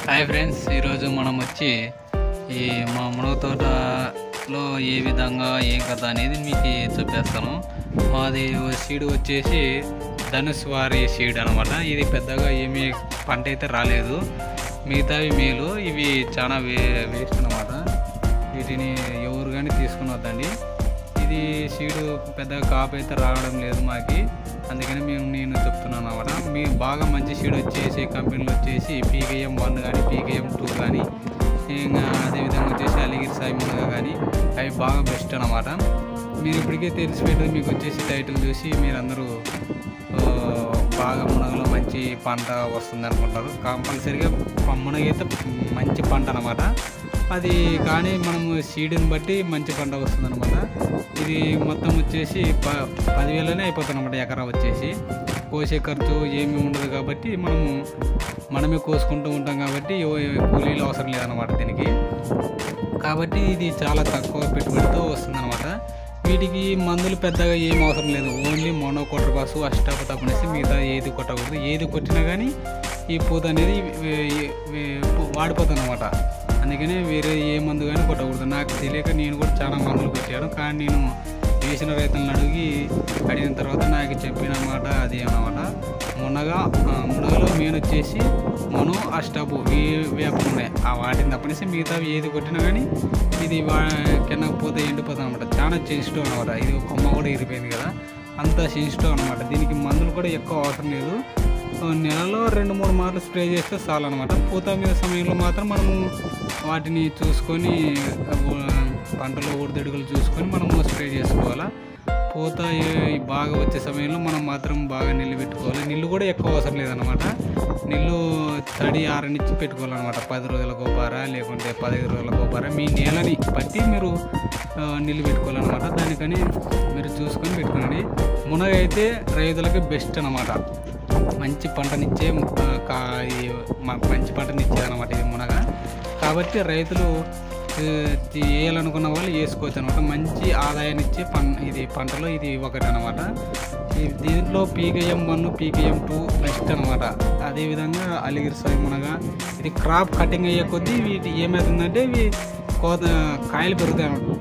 Hi friends, ఈరోజు మనం వచ్చి ఈ మా మునగ తోటలో ఏ విధంగా ఏం కథ అనేది మీకు చెప్పేస్తాను. మాది సీడ్ వచ్చేసి ధనుష్ వారి సీడ్ అనమాట. ఇది పెద్దగా ఏమీ పంట అయితే రాలేదు, మిగతావి మేలు, ఇవి చాలా వేస్ట్ అనమాట. వీటిని ఎవరు కానీ తీసుకుని వద్దండి. ఇది సీడు పెద్దగా కాపు అయితే రావడం లేదు మాకి, అందుకని నేను చెప్తున్నాను అనమాట. మీ బాగా మంచి సీడ్ వచ్చేసి కంపెనీలు వచ్చేసి PKM1 కానీ PKM2 కానీ ఇంకా అదేవిధంగా వచ్చేసి అలిగిరి సాయి మునగ కానీ అవి బాగా బెస్ట్ అనమాట. మీరు ఇప్పటికే తెలిసిపోయింది, మీకు వచ్చేసి టైటిల్ చూసి మీరందరూ బాగా మునగలో మంచి పంట వస్తుంది అనుకుంటారు. కంపల్సరీగా మునగ అయితే మంచి పంట అనమాట. అది కానీ మనము సీడ్ని బట్టి మంచి పంట వస్తుంది అనమాట. ఇది మొత్తం వచ్చేసి 10,000లోనే అయిపోతుంది అనమాట. ఎకరా వచ్చేసి కోసే ఖర్చు ఏమీ ఉండదు కాబట్టి మనమే కోసుకుంటూ ఉంటాం కాబట్టి కూలీలు అవసరం లేదనమాట దీనికి. కాబట్టి ఇది చాలా తక్కువ పెట్టుబడితో వస్తుంది అనమాట. వీటికి మందులు పెద్దగా ఏం అవసరం లేదు, ఓన్లీ మోనోకోటర్పాస్ అష్టాపత్ అనేసి మిగతా ఏది కొట్టకూడదు. ఏది కొట్టినా కానీ ఈ పూత అనేది వాడిపోతుంది అనమాట. అందుకని వేరే ఏ మందు కానీ కొట్టకూడదు. నాకు తెలియక నేను కూడా చాలా మందులు కొట్టాను, కానీ నేను వేసిన రైతులను అడిగిన తర్వాత నాకు చెప్పిన మాట అది అన్నమాట. మునగలో మెయిన్ వచ్చేసి మోనో అష్టాపు వేప ఉన్నాయి, వాటిని తప్పనేసి మిగతా ఏది కొట్టినా కానీ ఇది కింద పోతే ఎండిపోతుంది అనమాట. చాలా సెన్సిటివ్ అనమాట. ఇది కొమ్మ కూడా ఇరిపోయింది కదా, అంత సెన్సిటివ్ అనమాట. దీనికి మందులు కూడా ఎక్కువ అవసరం లేదు. నెలలో 2-3 మార్లు స్ప్రే చేస్తే చాలు అనమాట. పూత మీద సమయంలో మాత్రం మనము వాటిని చూసుకొని పంటలో ఊడిదడుగులు చూసుకొని మనము స్ప్రే చేసుకోవాలా. పూత బాగా వచ్చే సమయంలో మనం మాత్రం బాగా నీళ్ళు పెట్టుకోవాలి. నీళ్ళు కూడా ఎక్కువ అవసరం లేదనమాట. నీళ్ళు తడి ఆరనిచ్చి పెట్టుకోవాలన్నమాట. 10 రోజుల గోపారా లేకుంటే 15 రోజుల గోపారా మీ నేలని బట్టి మీరు నీళ్ళు పెట్టుకోవాలన్నమాట. దానికని మీరు చూసుకొని పెట్టుకోండి. మునగ అయితే రైతులకి బెస్ట్ అనమాట. మంచి పంటనిచ్చే అనమాట ఇది మునగ. కాబట్టి రైతులు వేయాలనుకున్న వాళ్ళు వేసుకోవచ్చు అనమాట. మంచి ఆదాయాన్ని ఇచ్చే ఇది పంటలో ఇది ఒకటి అనమాట. దీంట్లో PKM1 PKM2 బెస్ట్ అనమాట. అదేవిధంగా అలిగిరి సాయి మునగ ఇది క్రాప్ కటింగ్ అయ్యే కొద్దీ వీటి ఏమవుతుందంటే ఇవి కాయలు పెరుగుతాయి అనమాట.